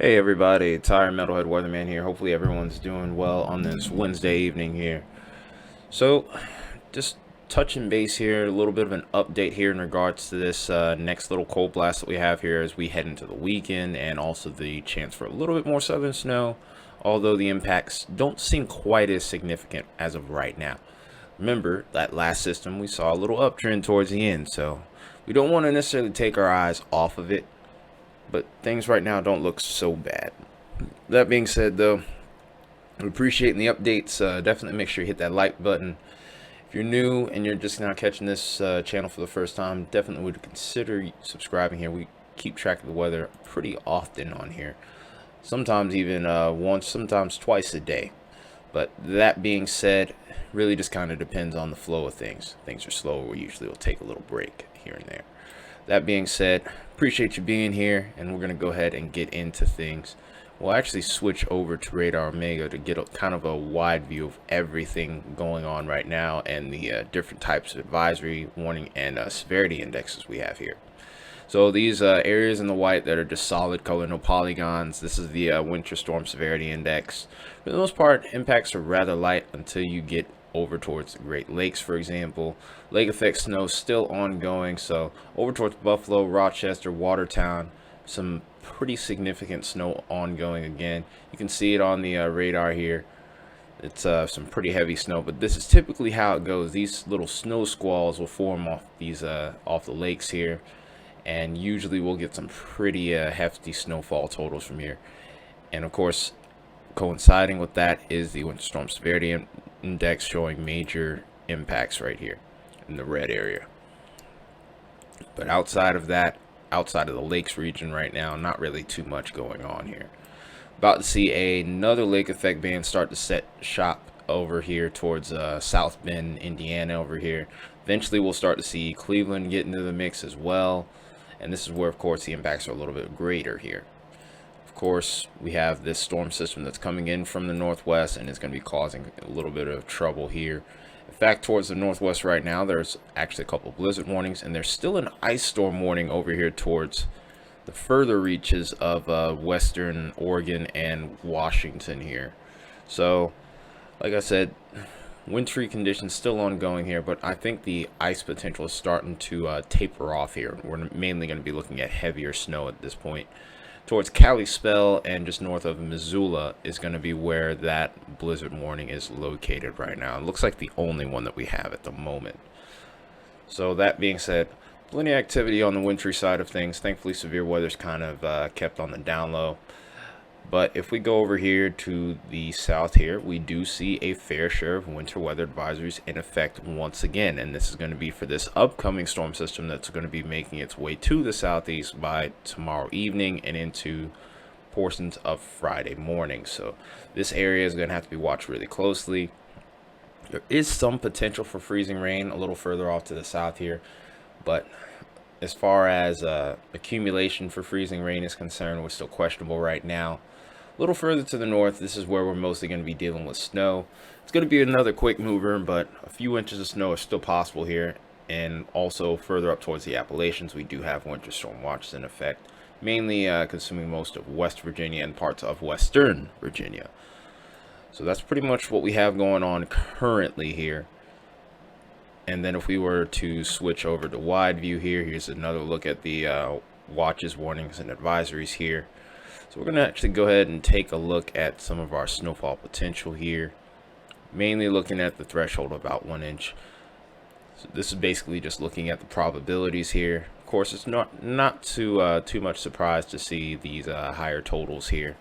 Hey everybody, Tire Metalhead Weatherman here. Hopefully everyone's doing well on this Wednesday evening here. So, just touching base here, a little bit of an update here in regards to this next little cold blast that we have here as we head into the weekend, and also the chance for a little bit more southern snow, although the impacts don't seem quite as significant as of right now. Remember, that last system we saw a little uptrend towards the end, so we don't want to necessarily take our eyes off of it, but things right now don't look so bad. That being said, though, I'm appreciating the updates. Definitely make sure you hit that like button. If you're new and you're just now catching this channel for the first time, definitely would consider subscribing here. We keep track of the weather pretty often on here. Sometimes even once, sometimes twice a day. But that being said, really just kind of depends on the flow of things. Things are slower, we usually will take a little break here and there. That being said, appreciate you being here, and we're going to go ahead and get into things. We'll actually switch over to Radar Omega to get kind of a wide view of everything going on right now and the different types of advisory, warning, and severity indexes we have here. So these areas in the white that are just solid color, no polygons, this is the winter storm severity index. For the most part, impacts are rather light until you get over towards the Great Lakes, for example. Lake effect snow still ongoing, so over towards Buffalo, Rochester, Watertown, some pretty significant snow ongoing again. You can see it on the radar here. It's some pretty heavy snow, but this is typically how it goes. These little snow squalls will form off these off the lakes here, and usually we'll get some pretty hefty snowfall totals from here. And of course, coinciding with that is the winter storm severity index showing major impacts right here in the red area. But outside of that, outside of the lakes region right now, not really too much going on here. About to see another lake effect band start to set shop over here towards South Bend, Indiana over here. Eventually we'll start to see Cleveland get into the mix as well, and this is where of course the impacts are a little bit greater here. Of course, we have this storm system that's coming in from the northwest and is going to be causing a little bit of trouble here. In fact, towards the northwest right now, there's actually a couple of blizzard warnings, and there's still an ice storm warning over here towards the further reaches of western Oregon and Washington here. So, like I said, wintry conditions still ongoing here, but I think the ice potential is starting to taper off here. We're mainly going to be looking at heavier snow at this point. Towards Kalispell and just north of Missoula is going to be where that blizzard warning is located right now. It looks like the only one that we have at the moment. So that being said, plenty of activity on the wintry side of things. Thankfully, severe weather's kind of kept on the down low. But if we go over here to the south here, we do see a fair share of winter weather advisories in effect once again. And this is going to be for this upcoming storm system that's going to be making its way to the southeast by tomorrow evening and into portions of Friday morning. So this area is going to have to be watched really closely. There is some potential for freezing rain a little further off to the south here, but as far as accumulation for freezing rain is concerned, we're still questionable right now. A little further to the north, this is where we're mostly going to be dealing with snow. It's going to be another quick mover, but a few inches of snow is still possible here. And also further up towards the Appalachians, we do have winter storm watches in effect, mainly consuming most of West Virginia and parts of Western Virginia. So that's pretty much what we have going on currently here. And then if we were to switch over to wide view here, here's another look at the watches, warnings, and advisories here. So we're going to actually go ahead and take a look at some of our snowfall potential here, mainly looking at the threshold of about 1 inch. So this is basically just looking at the probabilities here. Of course, it's not too much surprise to see these higher totals here.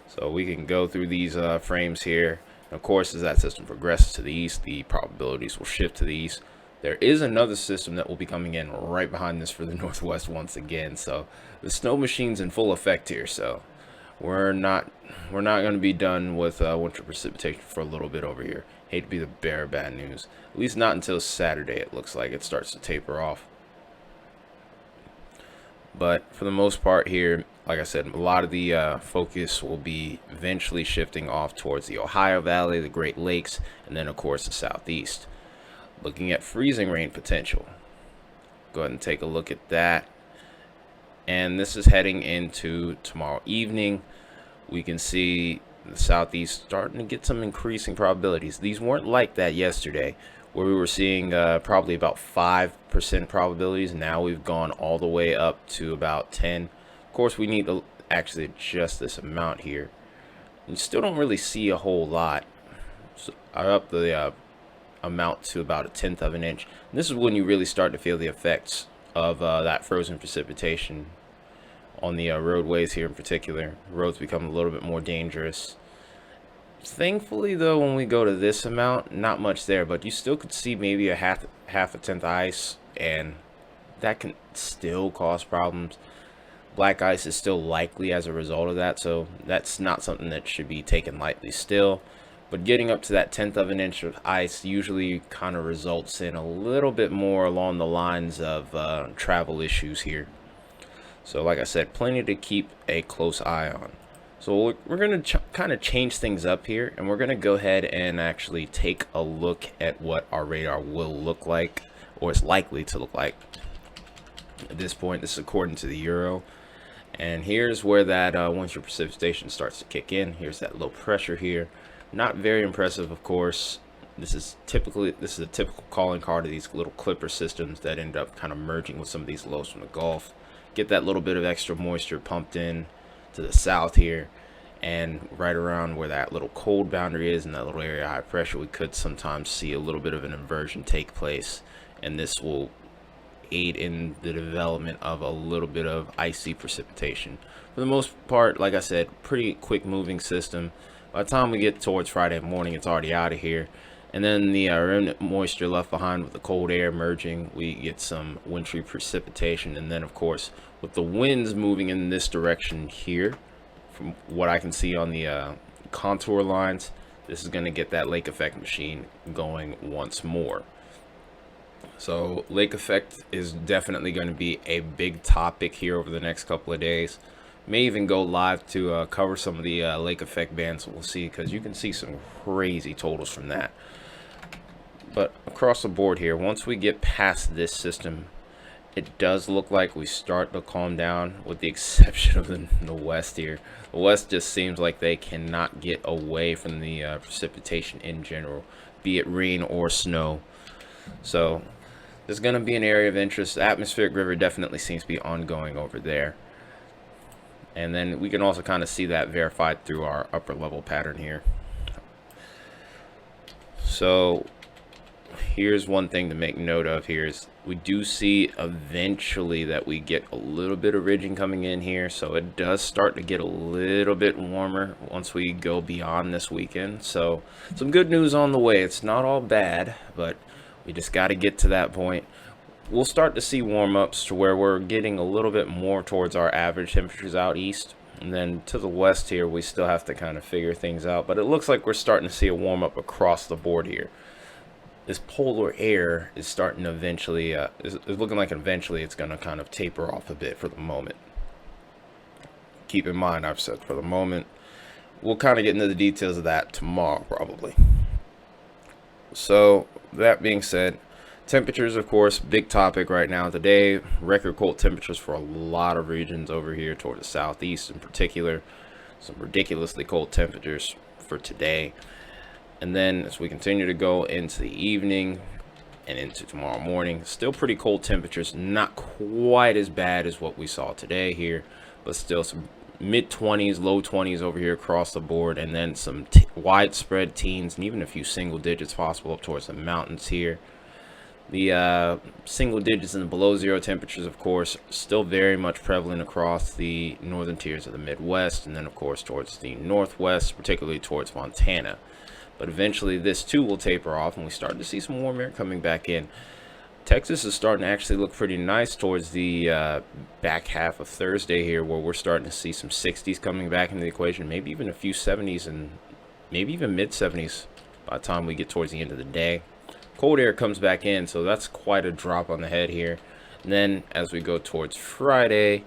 So we can go through these frames here. Of course, as that system progresses to the east, the probabilities will shift to the east. There is another system that will be coming in right behind this for the northwest once again. So the snow machine's in full effect here. So we're not going to be done with winter precipitation for a little bit over here. Hate to be the bearer of bad news. At least not until Saturday. It looks like it starts to taper off. But for the most part here, like I said, a lot of the focus will be eventually shifting off towards the Ohio Valley, the Great Lakes, and then of course the southeast. Looking at freezing rain potential. Go ahead and take a look at that. And this is heading into tomorrow evening. we can see the southeast starting to get some increasing probabilities. These weren't like that yesterday, where we were seeing probably about 5% probabilities. Now we've gone all the way up to about 10. Of course, we need to actually adjust this amount here. You still don't really see a whole lot. So I up the amount to about a tenth of an inch. And this is when you really start to feel the effects of that frozen precipitation on the roadways here in particular. Roads become a little bit more dangerous. Thankfully, though, when we go to this amount, not much there, but you still could see maybe a half a tenth ice, and that can still cause problems. Black ice is still likely as a result of that, so that's not something that should be taken lightly still. But getting up to that tenth of an inch of ice usually kind of results in a little bit more along the lines of travel issues here. So like I said, plenty to keep a close eye on. So we're going to kind of change things up here, and we're going to go ahead and actually take a look at what our radar will look like, or is likely to look like. At this point, this is according to the Euro. And here's where that once your precipitation starts to kick in, here's that low pressure here. Not very impressive, of course. This is a typical calling card of these little clipper systems that end up kind of merging with some of these lows from the Gulf. Get that little bit of extra moisture pumped in to the south here, and right around where that little cold boundary is in that little area of high pressure, we could sometimes see a little bit of an inversion take place, and this will aid in the development of a little bit of icy precipitation. For the most part, like I said, pretty quick moving system. By the time we get towards Friday morning, it's already out of here. And then the remnant moisture left behind with the cold air merging, we get some wintry precipitation. And then, of course, with the winds moving in this direction here, from what I can see on the contour lines, this is going to get that lake effect machine going once more. So lake effect is definitely going to be a big topic here over the next couple of days. May even go live to cover some of the lake effect bands. We'll see, because you can see some crazy totals from that. But across the board here, once we get past this system, it does look like we start to calm down, with the exception of the west here. The west just seems like they cannot get away from the precipitation in general, be it rain or snow. So there's going to be an area of interest. The atmospheric river definitely seems to be ongoing over there. And then we can also kind of see that verified through our upper level pattern here. So here's one thing to make note of here is we do see eventually that we get a little bit of ridging coming in here. So it does start to get a little bit warmer once we go beyond this weekend. So some good news on the way. It's not all bad, but we just got to get to that point. We'll start to see warm-ups to where we're getting a little bit more towards our average temperatures out east. And then to the west here, we still have to kind of figure things out. But it looks like we're starting to see a warm-up across the board here. This polar air is starting to eventually, is looking like eventually it's going to kind of taper off a bit for the moment. Keep in mind, I've said for the moment. We'll kind of get into the details of that tomorrow, probably. So, that being said, temperatures, of course, big topic right now today. Record cold temperatures for a lot of regions over here toward the southeast in particular. Some ridiculously cold temperatures for today. And then as we continue to go into the evening and into tomorrow morning, still pretty cold temperatures. Not quite as bad as what we saw today here, but still some mid-20s, low 20s over here across the board. And then some widespread teens and even a few single digits possible up towards the mountains here. The single digits and the below zero temperatures, of course, still very much prevalent across the northern tiers of the Midwest, and then, of course, towards the Northwest, particularly towards Montana. But eventually this too will taper off, and we start to see some warm air coming back in. Texas is starting to actually look pretty nice towards the back half of Thursday here, where we're starting to see some 60s coming back into the equation, maybe even a few 70s and maybe even mid 70s by the time we get towards the end of the day. Cold air comes back in, so that's quite a drop on the head here. And then as we go towards Friday,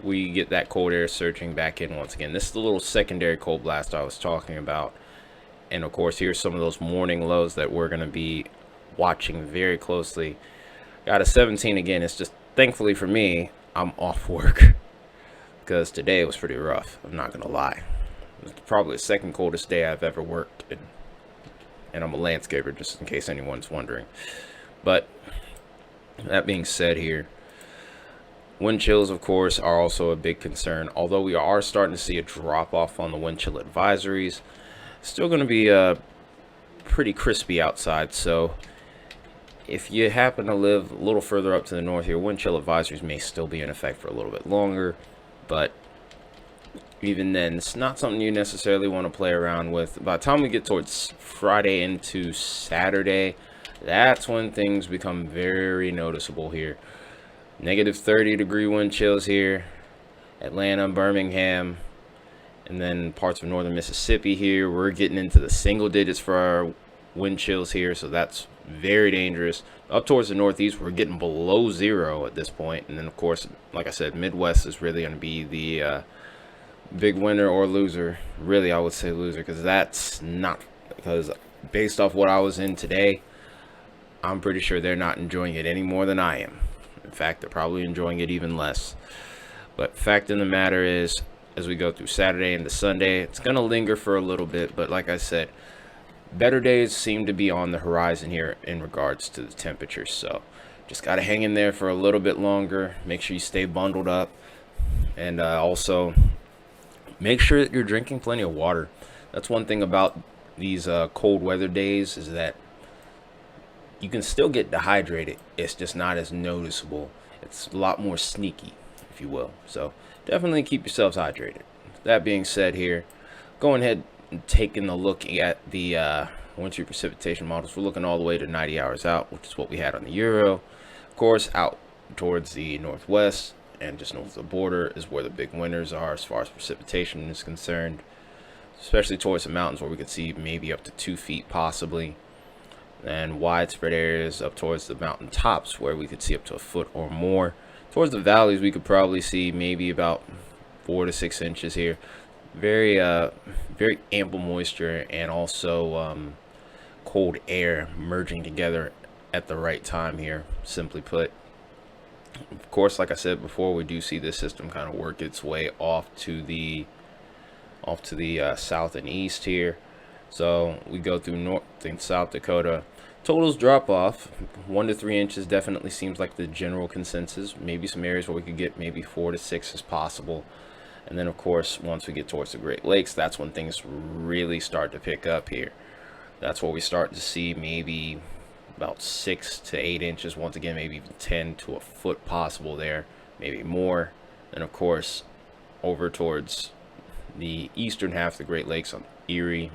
we get that cold air surging back in once again. This is the little secondary cold blast I was talking about. And of course, here's some of those morning lows that we're going to be watching very closely. Got a 17 again. It's just, thankfully for me, I'm off work. because today was pretty rough. I'm not gonna lie. It was probably the second coldest day I've ever worked in, and I'm a landscaper, just in case anyone's wondering. But that being said, here, wind chills, of course, are also a big concern. Although we are starting to see a drop off on the wind chill advisories, still going to be pretty crispy outside. So if you happen to live a little further up to the north here, wind chill advisories may still be in effect for a little bit longer. But even then, it's not something you necessarily want to play around with. By the time we get towards Friday into Saturday, that's when things become very noticeable here. Negative 30-degree wind chills here, Atlanta, Birmingham, and then parts of northern Mississippi here. We're getting into the single digits for our wind chills here, so that's very dangerous. Up towards the northeast, we're getting below zero at this point. And then, of course, like I said, Midwest is really going to be the big winner or loser. Really, I would say loser, because that's not, because based off what I was in today, I'm pretty sure they're not enjoying it any more than I am. In fact, they're probably enjoying it even less. But fact of the matter is, as we go through Saturday into Sunday, it's going to linger for a little bit. But like I said, better days seem to be on the horizon here in regards to the temperatures. So just got to hang in there for a little bit longer. Make sure you stay bundled up. And also make sure that you're drinking plenty of water. That's one thing about these cold weather days, is that you can still get dehydrated. It's just not as noticeable. It's a lot more sneaky, if you will. So definitely keep yourselves hydrated. That being said, here, going ahead and taking a look at the wintry precipitation models. We're looking all the way to 90 hours out, which is what we had on the Euro. Of course, out towards the northwest and just north of the border is where the big winters are as far as precipitation is concerned, especially towards the mountains, where we could see maybe up to 2 feet possibly, and widespread areas up towards the mountain tops where we could see up to 1 foot or more. Towards the valleys, we could probably see maybe about 4 to 6 inches here. Very very ample moisture, and also cold air merging together at the right time here, simply put. Of course, like I said before, we do see this system kind of work its way off to the south and east here. So we go through North and South Dakota. Totals drop off 1 to 3 inches. Definitely seems like the general consensus. Maybe some areas where we could get maybe 4 to 6 is possible. And then, of course, once we get towards the Great Lakes, that's when things really start to pick up here. That's where we start to see maybe about 6 to 8 inches. Once again, maybe even 10 to 1 foot possible there, maybe more. And of course, over towards the eastern half of the Great Lakes, on Erie,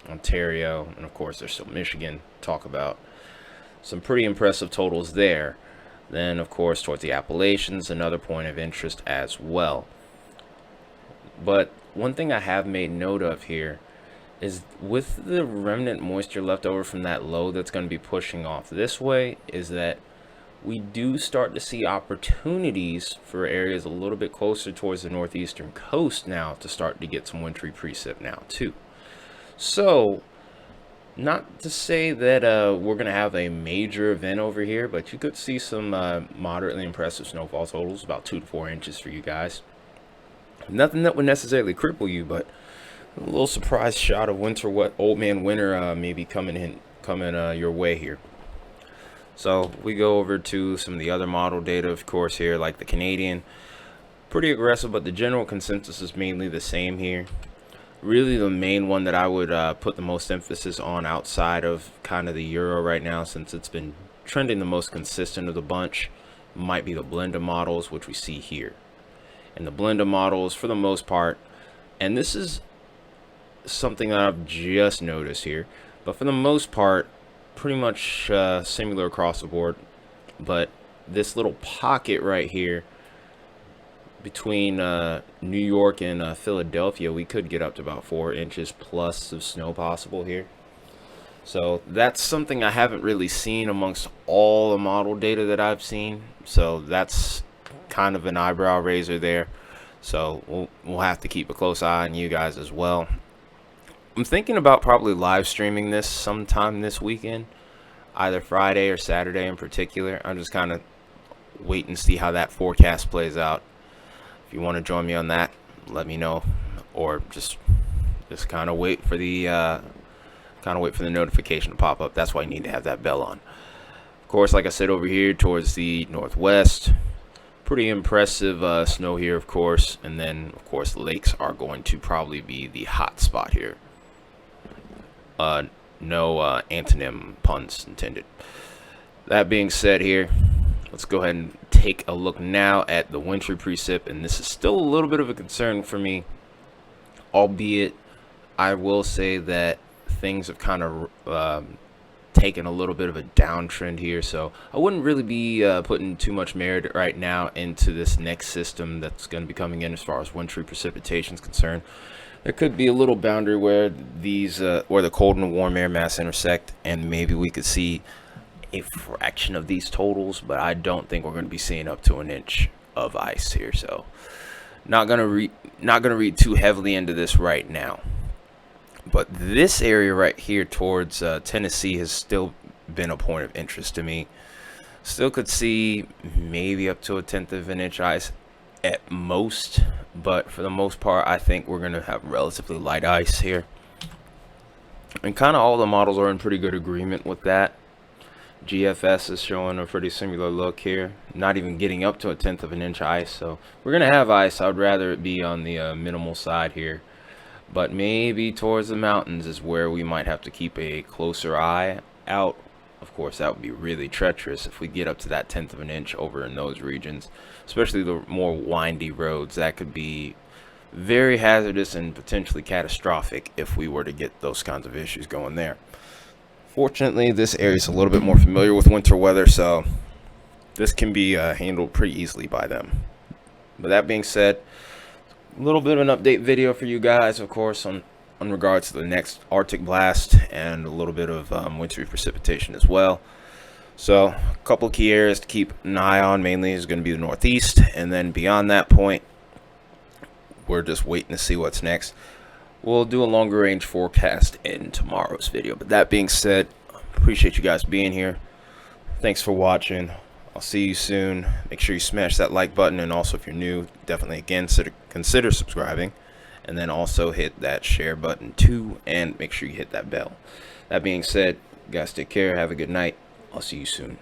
Ontario, and of course there's still Michigan. Talk about some pretty impressive totals there. Then, of course, towards the Appalachians, another point of interest as well. But one thing I have made note of here is, with the remnant moisture left over from that low that's going to be pushing off this way, is that we do start to see opportunities for areas a little bit closer towards the northeastern coast now to start to get some wintry precip now too. So, not to say that we're going to have a major event over here, but you could see some moderately impressive snowfall totals, about 2 to 4 inches for you guys. Nothing that would necessarily cripple you, but a little surprise shot of old man winter maybe coming your way here. So we go over to some of the other model data, of course, here, like the Canadian. Pretty aggressive, but the general consensus is mainly the same here. Really, the main one that I would put the most emphasis on outside of kind of the Euro right now, since it's been trending the most consistent of the bunch, might be the blender models, which we see here. And the blender models, for the most part, and this is something that I've just noticed here, but for the most part, pretty much similar across the board. But this little pocket right here between New York and Philadelphia, we could get up to about 4 inches plus of snow possible here. So that's something I haven't really seen amongst all the model data that I've seen. So that's kind of an eyebrow raiser there. So we'll have to keep a close eye on you guys as well. I'm thinking about probably live streaming this sometime this weekend, either Friday or Saturday in particular. I'm just kind of waiting to see how that forecast plays out. If you want to join me on that, let me know, or just kind of wait for the notification to pop up. That's why you need to have that bell on. Of course, like I said, over here towards the northwest, pretty impressive snow here, of course. And then, of course, lakes are going to probably be the hot spot here. No antonym puns intended. That being said here, let's go ahead and take a look now at the wintry precip. And this is still a little bit of a concern for me, albeit I will say that things have kind of taken a little bit of a downtrend here, so I wouldn't really be putting too much merit right now into this next system that's going to be coming in as far as wintry precipitation is concerned. There could be a little boundary where these where the cold and warm air mass intersect, and maybe we could see a fraction of these totals, but I don't think we're going to be seeing up to an inch of ice here, so not gonna read too heavily into this right now. But this area right here towards Tennessee has still been a point of interest to me. Still could see maybe up to a tenth of an inch ice at most, but for the most part, I think we're going to have relatively light ice here. And kind of all the models are in pretty good agreement with that. GFS is showing a pretty similar look here, not even getting up to a tenth of an inch ice. So we're going to have ice. I would rather it be on the minimal side here. But maybe towards the mountains is where we might have to keep a closer eye out. Of course, that would be really treacherous if we get up to that tenth of an inch over in those regions, especially the more windy roads. That could be very hazardous and potentially catastrophic if we were to get those kinds of issues going there. Fortunately, this area is a little bit more familiar with winter weather, so this can be handled pretty easily by them. But that being said, a little bit of an update video for you guys, of course, on regards to the next Arctic blast and a little bit of wintry precipitation as well. So a couple of key areas to keep an eye on mainly is going to be the northeast, and then beyond that point, we're just waiting to see what's next. We'll do a longer range forecast in tomorrow's video. But that being said, appreciate you guys being here. Thanks for watching. I'll see you soon. Make sure you smash that like button, and also if you're new, definitely again consider subscribing, and then also hit that share button too, and make sure you hit that bell. That being said, guys, take care, have a good night. I'll see you soon.